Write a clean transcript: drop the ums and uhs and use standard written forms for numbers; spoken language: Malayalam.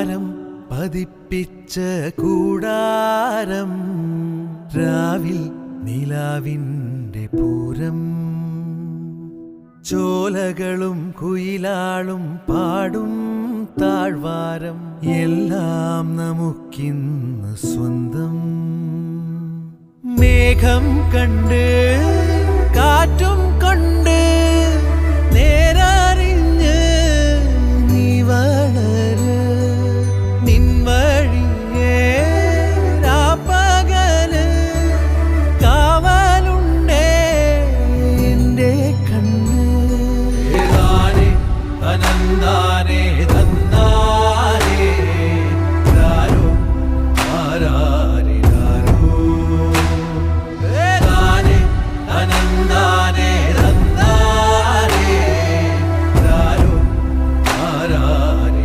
താരം പതിപ്പിച്ച കൂടാരം രാവിൽ നിലാവിൻ്റെ പൂരം ചോലകളും കുയിലാളും പാടും താഴ്വാരം എല്ലാം നമുക്കിന്ന് സ്വന്തം മേഘം കണ്ട് കാറ്റും